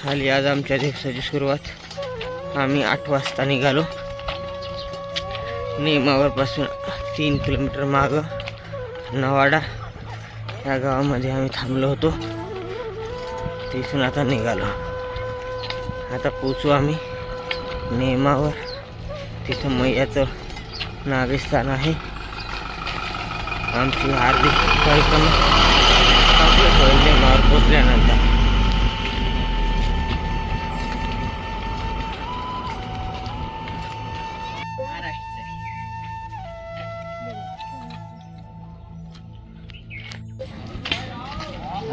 झाली आज आमच्या दिवसाची सुरुवात। आम्ही 8 वाजता निघालो। नेमावरपासून 3 किलोमीटर मागं नवाडा या गावामध्ये आम्ही थांबलो होतो। तिथून आता निघालो। आता पोचू आम्ही नेमावर। तिथं मैयाचं नागस्थान आहे। आमची अर्धी परिक्रमा कंप्लीट होईल नेमावर पोचल्यानंतर।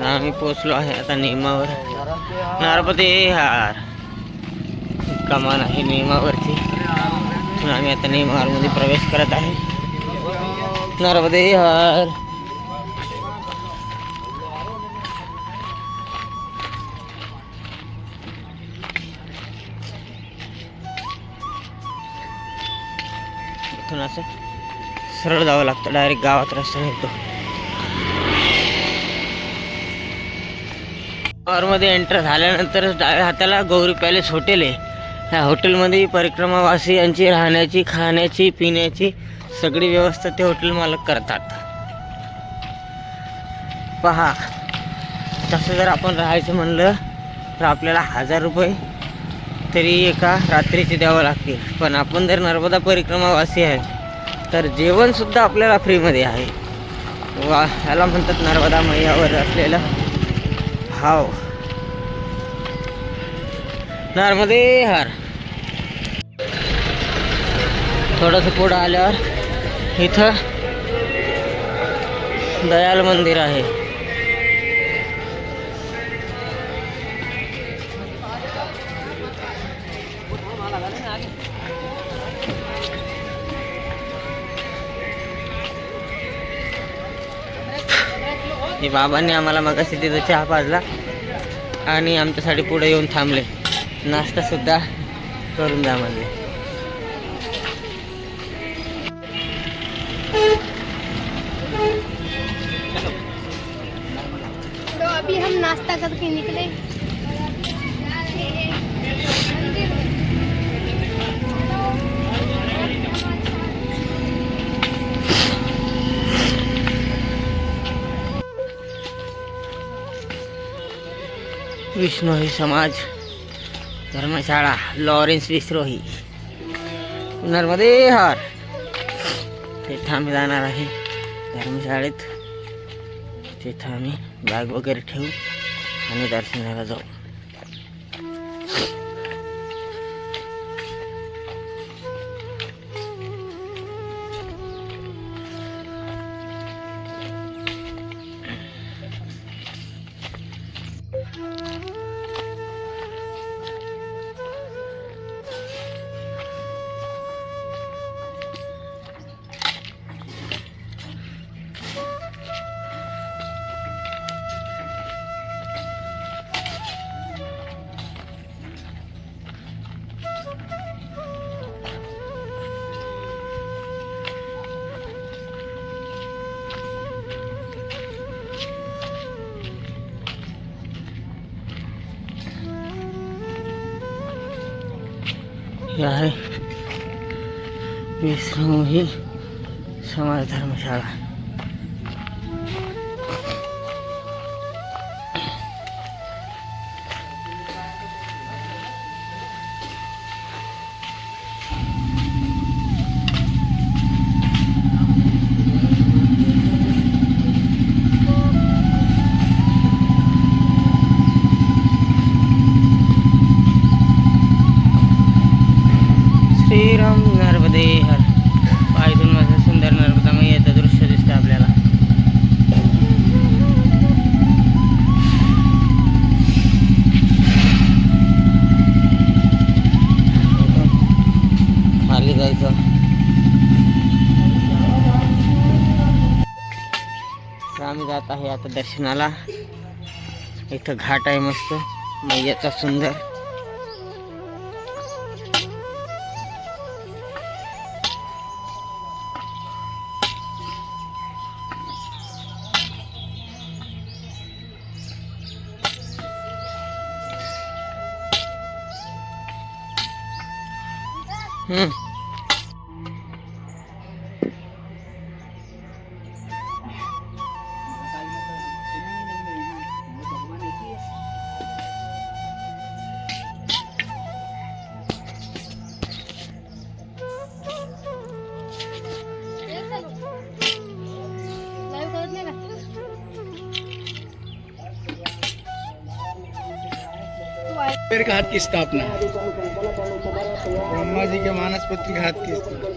आम्ही पोचलो आहे आता नेमावर। नर्मदे हार कमान आहे नेमावरची। आम्ही आता नेमावर मध्ये प्रवेश करत आहे। नर्मदे हार इथून असं सरळ जावं लागतं, डायरेक्ट गावात रस्ता निघतो। मध्ये एंटर झाल्यानंतर डाव्या हाताला गौरी पॅलेस हॉटेल आहे। ह्या हॉटेलमध्ये परिक्रमावासियांची राहण्याची, खाण्याची, पिण्याची सगळी व्यवस्था ते हॉटेल मालक करतात। पहा, तसं जर आपण राहायचं म्हणलं तर आपल्याला 1000 रुपये तरी एका रात्रीचे द्यावं लागतील। पण आपण जर नर्मदा परिक्रमावासी आहे तर जेवणसुद्धा आपल्याला फ्रीमध्ये आहे। वा, ह्याला म्हणतात नर्मदा मैयावर असलेला भाव। नर्मदे हर। थोडंसं पुढं आल्यावर इथं दयाल मंदिर आहे। हे बाबांनी आम्हाला मगाशी तिथं चहा पाजला आणि आमच्यासाठी पुढे येऊन थांबले। नाश्ता सुद्धा करून द्या म्हणले। तो अभी हम नाश्ता करके निकले। विष्णोही समाज धर्मशाळा लॉरेन्स विस्रोही नर्मदे हार। तिथं आम्ही जाणार आहे धर्मशाळेत। तिथं आम्ही बॅग वगैरे ठेवू आणि दर्शनाला जाऊ। हे आहे विष्णोही समाज धर्मशाळा। श्रीराम नर्मदे हर। पायथून माझं सुंदर नर्मदा मैयाचं दृश्य दिसतं आपल्याला। खाली जायचं। आम्ही जात आहे आता दर्शनाला। इथं घाट आहे मस्त मैयाचा सुंदर। हम्म. लाईव्ह करत नाही का? तू आहे. शेर का हाथ की स्थापना ब्रह्मा जी के मानस पुत्र के हाथ की स्थापना।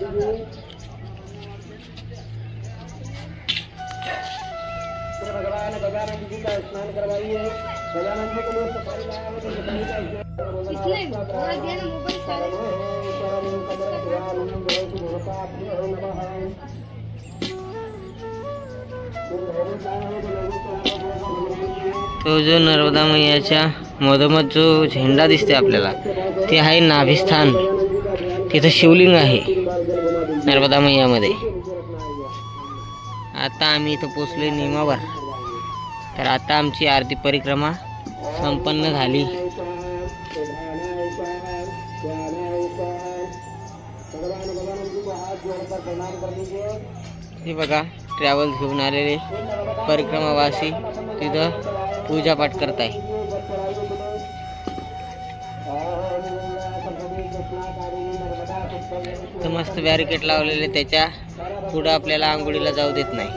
इसलिए थोड़ा दिया ना मोबाइल सारे तो जो नर्मदा मैयाच्या मधोमध जो झेंडा दिसते आपल्याला ते आहे नाभिस्थान. तिथं शिवलिंग आहे नर्मदा मैयामध्ये. आता आम्ही इथं पोचलोय नियमावर. तर आता आमची आरती परिक्रमा संपन्न झाली. हे बघा ट्रॅव्हल्स घेऊन आलेले परिक्रमावासी तिथं पूजापाठ करत आहे. तर मस्त बॅरिकेड लावलेले, त्याच्या पुढं आपल्याला आंघोळीला जाऊ देत नाही.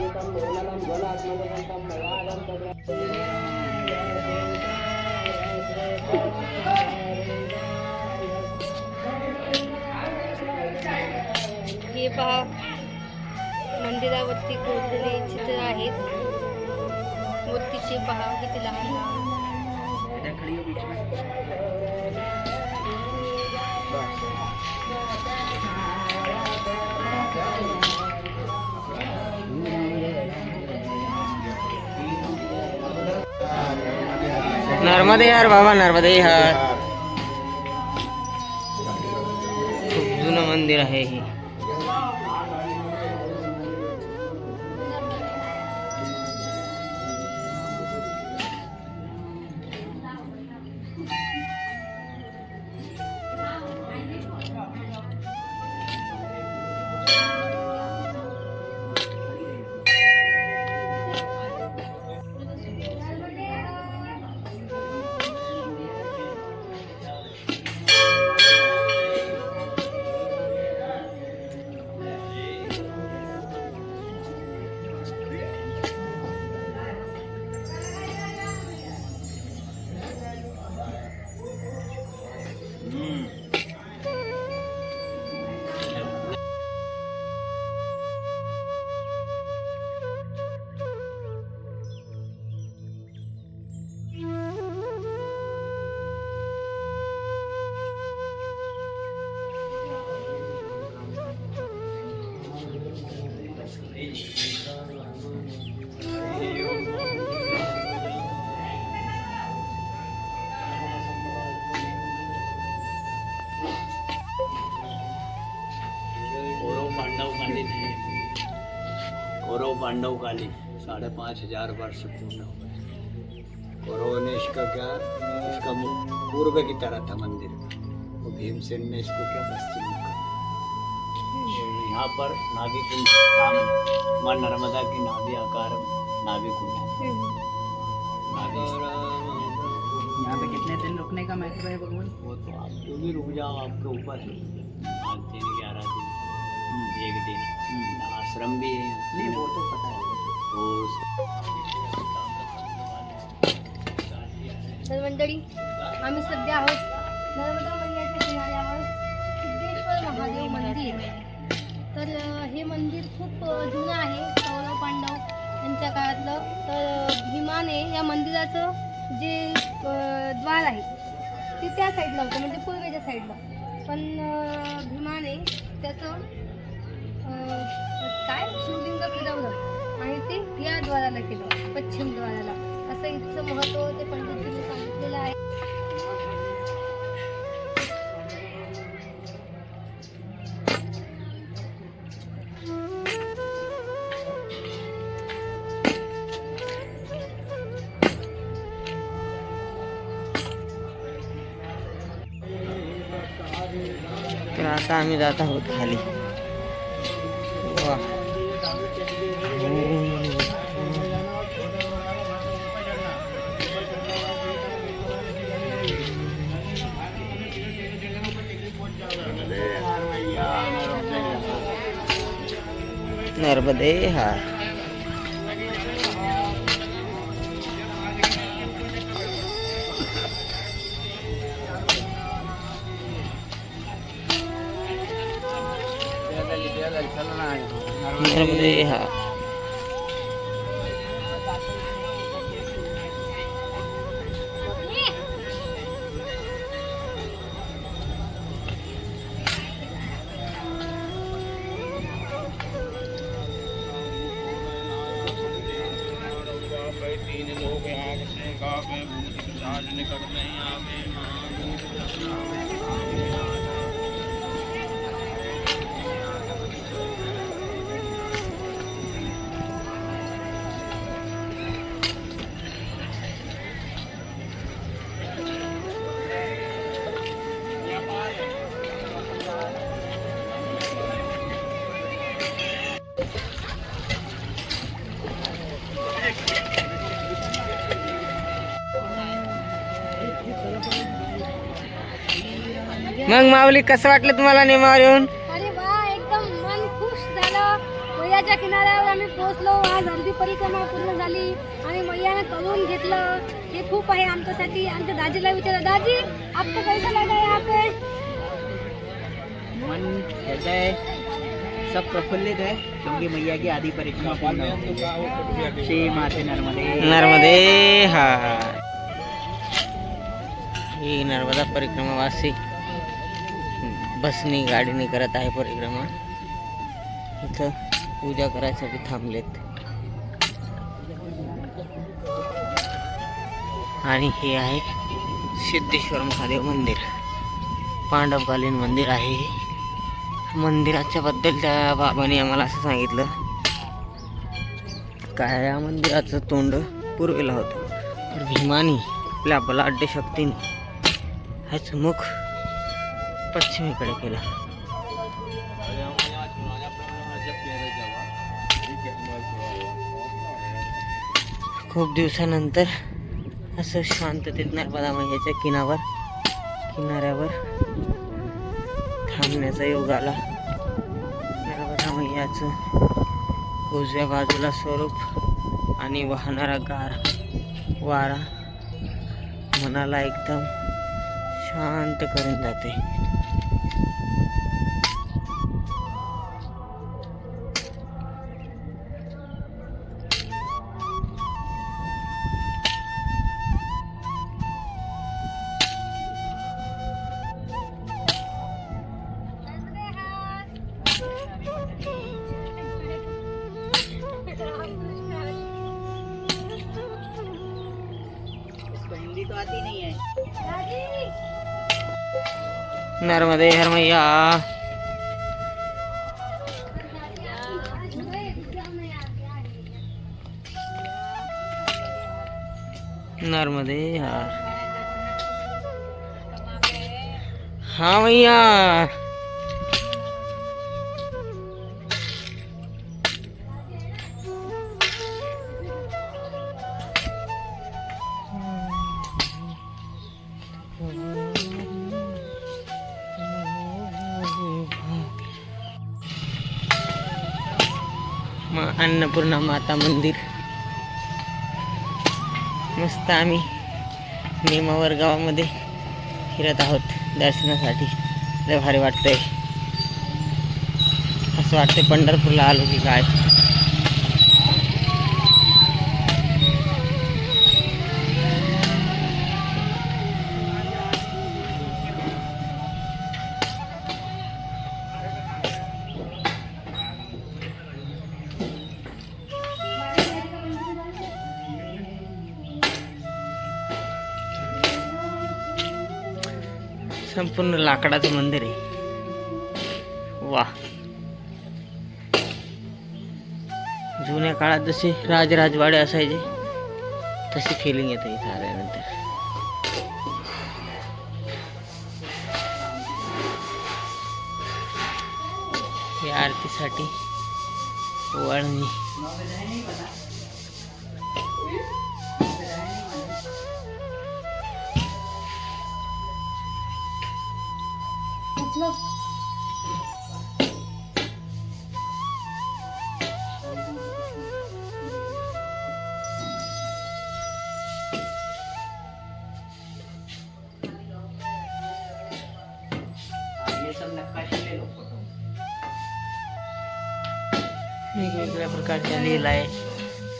हे पहा मंदिरावरती कोरलेले चित्र आहेत. मूर्तीचे पहा किती लहान लहान. नर्मदे यार बाबा, नर्मदे यार. खूप जुनं मंदिर आहे हे. कौरव पांडव कालीन 5,500 वर्ष पूर्ण हो गए। कौरव ने इसका पूर्व की तरह था मंदिर, तो भीमसेन ने इसको क्या पश्चिम में कर। यहाँ पर नाभि कुंड सामने माँ नर्मदा की नाभि आकार नाभि कुंड। यहाँ पे कितने दिन रुकने का महत्व है भगवान? वो तो आप जो भी रुक जाओ आपके ऊपर है। 5 दिन 11 दिन 1 दिन आश्रम भी है। नहीं वो तो पता है। तर मंडळी आम्ही सध्या आहोत नर्मदा मैयाच्या किनाऱ्यावर सिद्धेश्वर महादेव मंदिर. तर हे मंदिर खूप जुनं आहे, कौरव पांडव यांच्या काळातलं. तर भीमाने या मंदिराचं जे द्वार आहे ते त्या साईडला होतं, म्हणजे पूर्वेच्या साईडला. पण भीमाने त्याचं काय शिवलिंग फिरवलं आणि ते या द्वाराला केलं, पश्चिम द्वाराला. असं इथचं महत्त्व ते पंडितजींनी सांगितलेलं आहे. तर आता आम्ही जात आहोत खाली. वा. नर्मदे हार. नर्मदे हार. मग माऊली कसं वाटलं तुम्हाला नेमावर येऊन? अरे वा, एकदम मन खुश झालं. मैयाच्या किनाऱ्यावर आम्ही पोहोचलो. आज अर्धी परिक्रमा पूर्ण झाली आणि मैयाने कळून घेतलं. हे खूप आहे आमच्यासाठी. आमच्या दाजीला विचारलं, दाजी आपको कैसा लगा यहाँ पे? मन हृदय सब प्रफुल्लित है क्योंकि मैया की आधी परिक्रमा पूर्ण हो गई है. श्री माते नर्मदे. नर्मदे हार. ही नर्मदा परिक्रमा वासी बसनी गाडीने करत आहे परिक्रमा. इथं पूजा करायसाठी थांबलेत. आणि हे आहे सिद्धेश्वर महादेव मंदिर. पांडवकालीन मंदिर आहे. मंदिराच्या बद्दल त्या बाबांनी आम्हाला असं सांगितलं काय या मंदिराचं तोंड पूर्वेला होतं तर भीमानी आपल्या बलाढ्य शक्तीने ह्याचं मुख पश्चिमेकडे केलं. खूप दिवसानंतर असं शांततेत नर्मदा मैयाच्या किनाऱ्यावर थांबण्याचा योग आला. नर्मदा मैयाचं उजव्या बाजूला स्वरूप आणि वाहणारा वारा मनाला एकदम शांत करून जाते. हिंदी तो आती नहीं है. नर्मदे हर मैया. नर्मदे हार. हाँ मैया. अन्नपूर्णा माता मंदिर. मस्त आम्ही नेमावर गावामध्ये फिरत आहोत दर्शनासाठी. लय भारी वाटतंय. असं वाटतंय पंढरपूरला आलो की काय. संपूर्ण लाकडाचं मंदिर आहे. वा. जुन्या काळात जसे राजवाडे असायचे तशी फिलिंग येते इथं आल्यानंतर. शेतीसाठी वळणी. वेगवेगळ्या प्रकारच्या लीला आहे,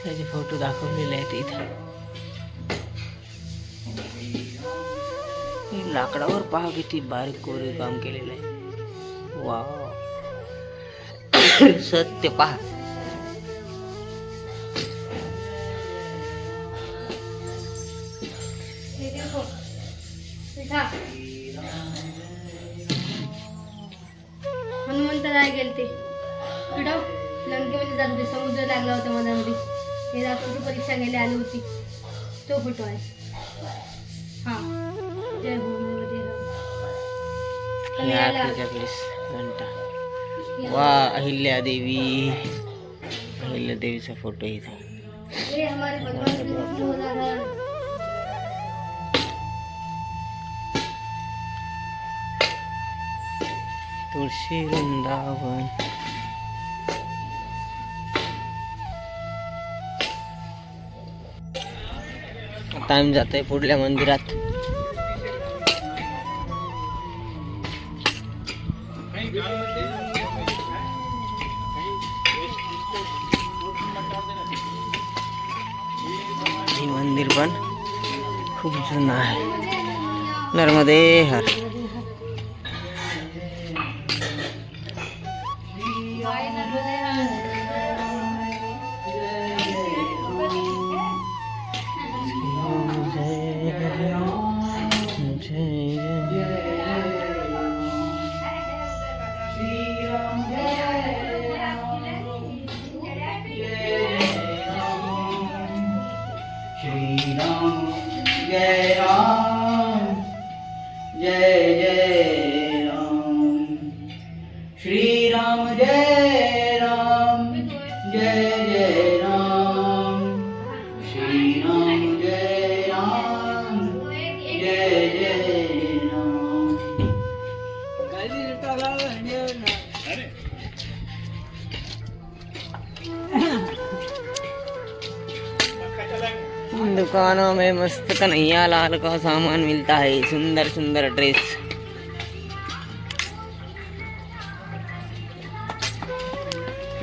त्याचे फोटो दाखवलेले आहेत इथं. हे लाकडावर पहा किती बारीक कोरीव काम केलेलं आहे. वाव, सत्य पहा. हनुमंतराय गेलते तिकडं लंकेमध्ये जात होते, समुद्र लागला होता मधामध्ये, हे दाखवची परीक्षा घ्यायला आली होती, तो फोटो आहे. हा, जय भूमीमध्ये घंटा. वा, अहिल्यादेवी, अहिल्यादेवीचा फोटो इथे. ये हमारे भगवान श्री विष्णु उदाहरण. तुळशी वृंदावन. आता आम्ही जातोय पुढल्या मंदिरात. हे मंदिर पण खूप जुनं आहे. नर्मदे हर. जय राम, जय जय राम, श्री राम जय राम, जय जय राम, श्री राम जय राम, जय जय राम. दुकानों में मस्त कन्हैया लाल का सामान मिलता है. सुंदर सुंदर ड्रेस.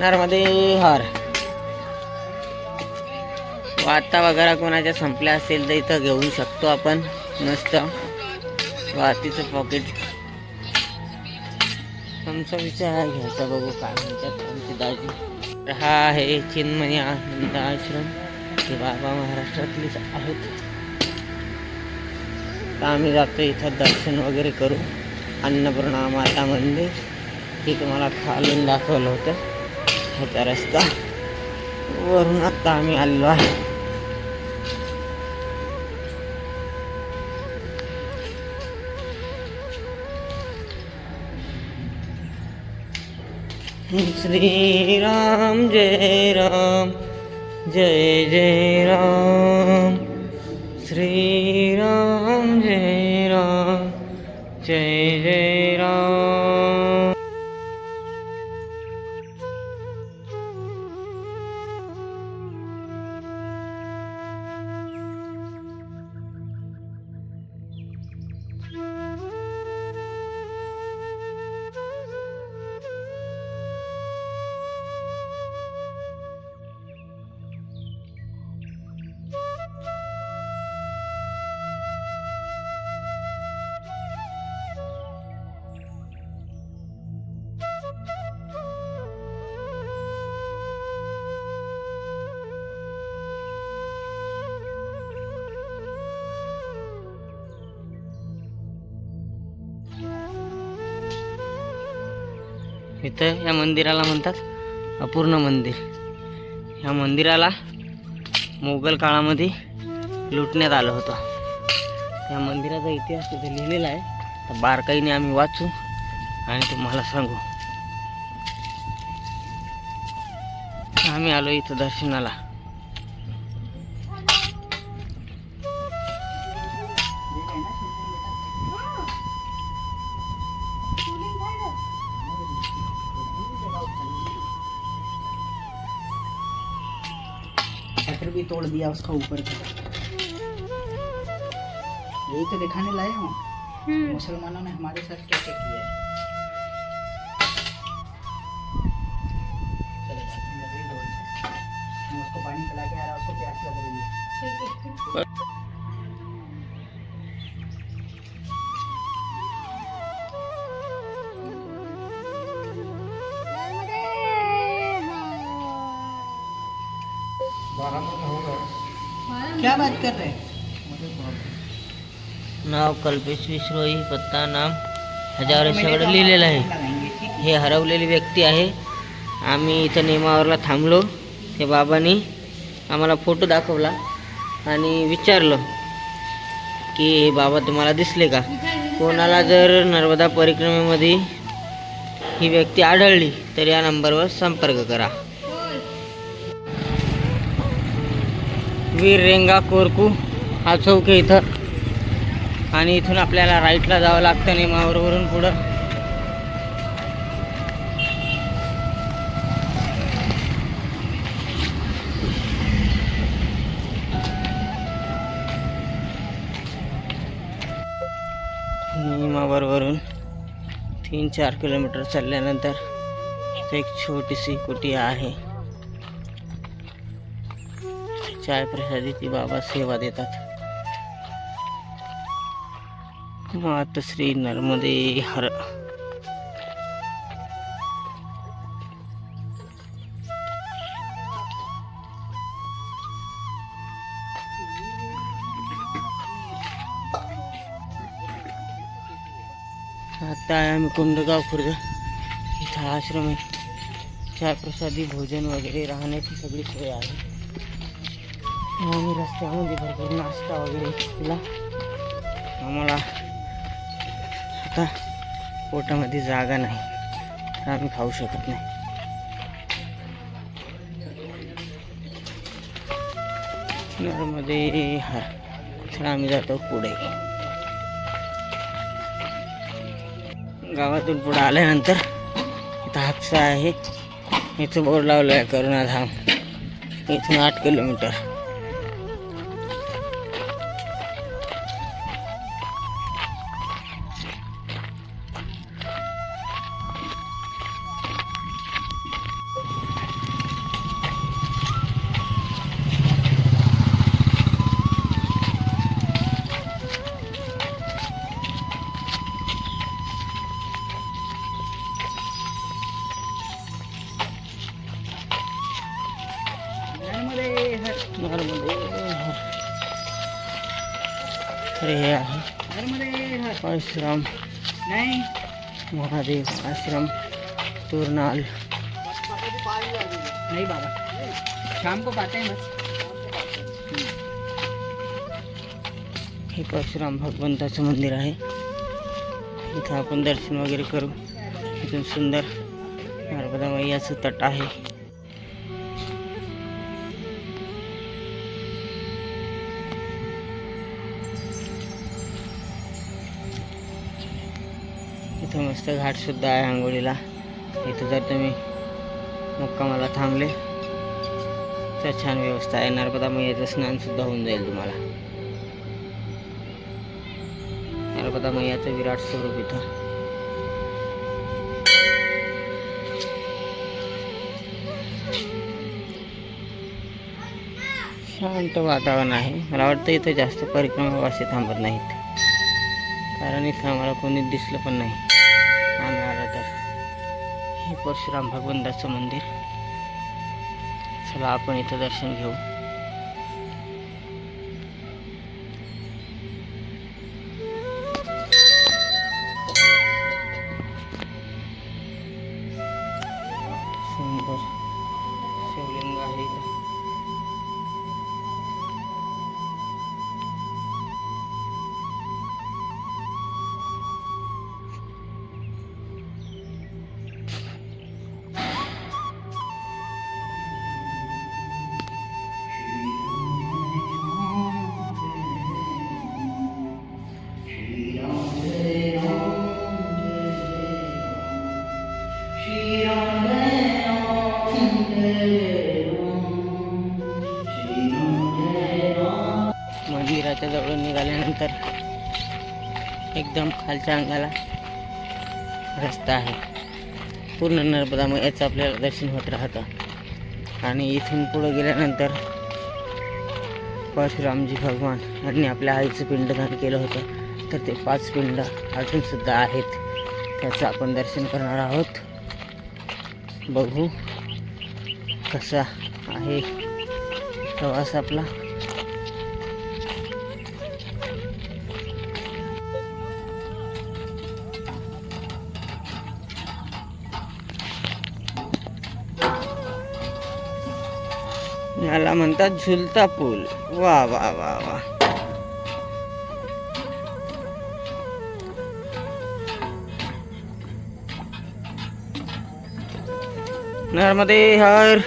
नर्मदे हर. वाता वगैरे कोणाच्या संपल्या असेल तर इथं घेऊ शकतो आपण. मस्त वातीचं पॉकेट. आमचा विचार घ्यायचा, बघू काय म्हणतात आमची दाजी. हा आहे चिन्मय आनंद आश्रम. हे बाबा महाराष्ट्रातलेच आहेत. तर आम्ही जातो इथं दर्शन वगैरे करू. अन्नपूर्णा माता मंदिर हे तुम्हाला खालून दाखवलं होतं. ह्याचा रस्ता वरून आता आम्ही आलो आहे. श्री राम जय राम, जय जय राम, श्री राम जय राम, जय जय राम. इथं या मंदिराला म्हणतात अपूर्ण मंदिर. ह्या मंदिराला मोगल काळामध्ये लुटण्यात आलं होतं. या मंदिराचा इतिहास तिथे लिहिलेला आहे. तर बारकाईने आम्ही वाचू आणि तुम्हाला सांगू. आम्ही आलो इथं दर्शनाला. शटर भी तोड़ दिया उसका ऊपर का. यही तो दिखाने लाए हूँ मुसलमानों ने हमारे साथ क्या क्या किया है. चलो जाते हैं, लग रही है डोल से. मैं उसको पानी पिला के आ रहा हूँ, उसको प्यास लग रही है. क्या बात कर रहे हैं. नाव कल्पेश विश्रोई, पत्ता नाम हजारो सगळं लिहिलेलं आहे. लगाएंगे, ठीक है. हे हरवलेली व्यक्ती आहे. आम्ही इथं नेमावरला थांबलो. ते बाबांनी आम्हाला फोटो दाखवला आणि विचारलं की बाबा तुम्हाला दिसले का. कोणाला जर नर्मदा परिक्रमेमध्ये ही व्यक्ती आढळली तर या नंबरवर संपर्क करा. वीर रेंगा कोरकू हा चौक आहे इथं. आणि इथून आपल्याला राईटला जावं लागतं नेमावरवरून पुढं. नेमावरवरून 3-4 किलोमीटर चालल्यानंतर इथं एक छोटीशी कुटिया आहे. चाय प्रसादीची बाबा सेवा देतात. मातश्री नर्मदे हर. आता आहे आम्ही कुंडगाव खुर्द. इथं आश्रम आहे. चाय प्रसादी भोजन वगैरे राहण्याची सगळी सोय आहे. आम्ही रस्त्यामध्ये भरपूर नाश्ता वगैरे केला. आम्हाला आता पोटामध्ये जागा नाही तर आम्ही खाऊ शकत नाही. नर्मदे हर. तर आम्ही जातो पुढे. गावातून पुढे आल्यानंतर इथं हापसा आहे. इथं बोर्ड लावलं आहे करुणाधाम. इथून 8 किलोमीटर. नर्मदे हर. अरे हे आहे परशुराम नहीं महादेव आश्रम तोरनाल. नहीं बाबा, शाम को पाते हैं बस. हे परशुराम भगवंताचं मंदिर आहे. इथं आपण दर्शन वगैरे करू. इथून सुंदर नर्मदा मैयाचं तट आहे. इथं मस्त घाट सुद्धा आहे आंघोळीला. इथं जर तुम्ही मुक्कामाला थांबले तर छान व्यवस्था आहे. नर्मदा मैयाचं स्नान सुद्धा होऊन जाईल तुम्हाला. नर्मदा मैयाचं विराट स्वरूप इथं. शांत वातावरण आहे. मला वाटतं इथं जास्त परिक्रमावासी थांबत नाहीत कारण इथं आम्हाला कोणी दिसलं पण नाही. आम्ही आलो तर हे परशुराम भगवंताचं मंदिर. चला आपण इथं दर्शन घेऊ. सुंदर शिवलिंग आहे इथं. एकदम खालच्या अंगाला रस्ता आहे. पूर्ण नर्मदा मैयाचं आपल्याला दर्शन होत राहतं. आणि इथून पुढे गेल्यानंतर परशुरामजी भगवान यांनी आपल्या आईचं पिंडदान केलं होतं, तर ते 5 पिंड अजूनसुद्धा आहेत. त्याचं आपण दर्शन करणार आहोत. बघू कसा आहे प्रवास आपला. याला म्हणतात झुलता पूल. वा वा वा वा. नर्मदे हर,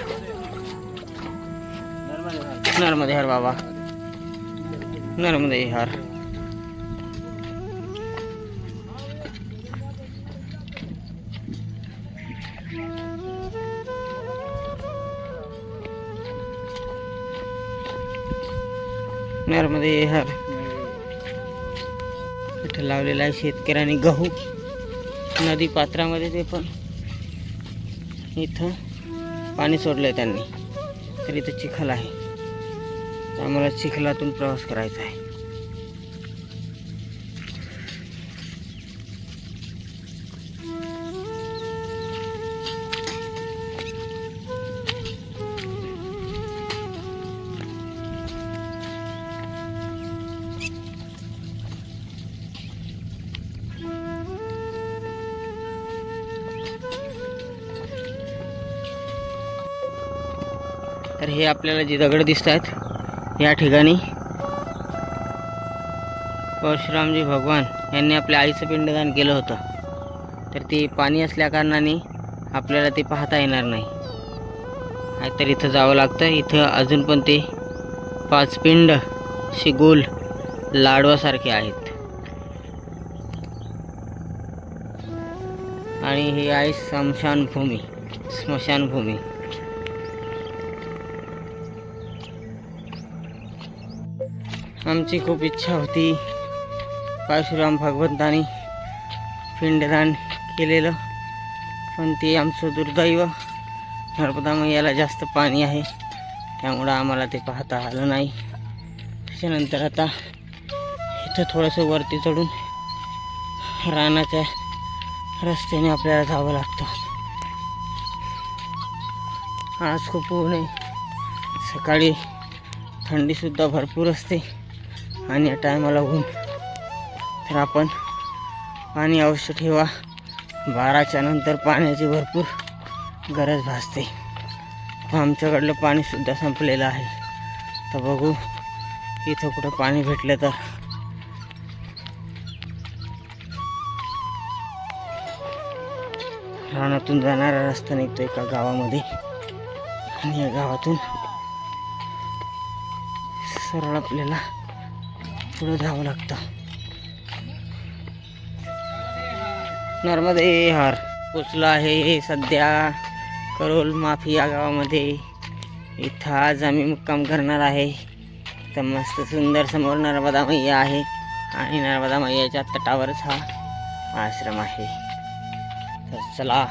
नर्मदे हर बाबा, नर्मदे हर. नर्मदे हर. इथं लावलेला आहे शेतकऱ्यांनी गहू नदी पात्रामध्ये. ते पण इथं पाणी सोडलंय त्यांनी, तर इथं चिखल आहे. आम्हाला चिखलातून प्रवास करायचा आहे. तर हे आपल्याला जी दगड दिसत आहेत, या ठिकाणी परशुरामजी भगवान यांनी आपल्या आईचं पिंडदान केलं होतं. तर ते पाणी असल्याकारणाने आपल्याला ते पाहता येणार नाही. तर इथं जावं लागतं. इथं अजून पण ते 5 पिंड असे गोल लाडवासारखे आहेत. आणि हे आहे स्मशानभूमी. आमची खूप इच्छा होती परशुराम भगवंतानी पिंडदान केलेलं, पण ते आमचं दुर्दैव. नर्मदा मैयाला जास्त पाणी आहे, त्यामुळं आम्हाला ते पाहता आलं नाही. त्याच्यानंतर आता इथं थोडंसं वरती चढून रानाच्या रस्त्याने आपल्याला जावं लागतं. आज खूप ऊन आहे. सकाळी थंडीसुद्धा भरपूर असते आणि या टायमाला ऊन. तर आपण पाणी अवश्य ठेवा. 12च्या नंतर पाण्याची भरपूर गरज भासते. आमच्याकडलं पाणीसुद्धा संपलेलं आहे. तर बघू इथं कुठं पाणी भेटलं तर. रानातून जाणारा रस्ता निघतो एका गावामध्ये, आणि या गावातून सरळ आपल्याला पुढे जावं लागतं. नर्मदे हर. पोचलो आहे सध्या करोल माफी या गावामध्ये. इथं आज आम्ही मुक्काम करणार आहे. तर मस्त सुंदर समोर नर्मदा मैया आहे, आणि नर्मदा मैयाच्या तटावरच हा आश्रम आहे. तर चला.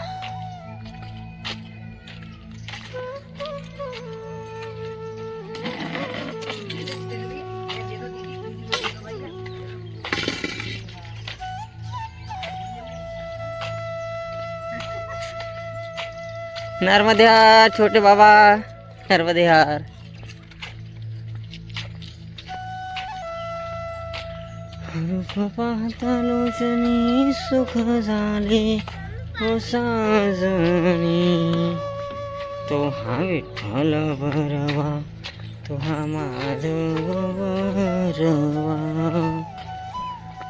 नर्मदे हर छोटे बाबा, नर्मदे हर. रूप पाहता लोचनी सुख झाले हो साजणी. तो हा विठ्ठल बरवा, तो हा माधव बरवा,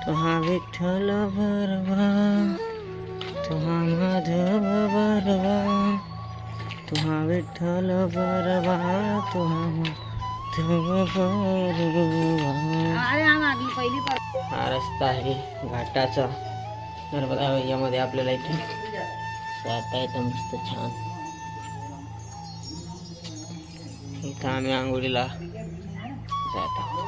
तो हा विठ्ठल बरवा, तो हा माधव बरवा, तो हा विठ्ठल बरवा, तो हा माधव बरवा. हा रस्ता आहे घाटाचा. नर्मदा मैयामध्ये आपल्याला इथून जाता येतं मस्त छान. इथं आम्ही आंघोळीला जात आहोत.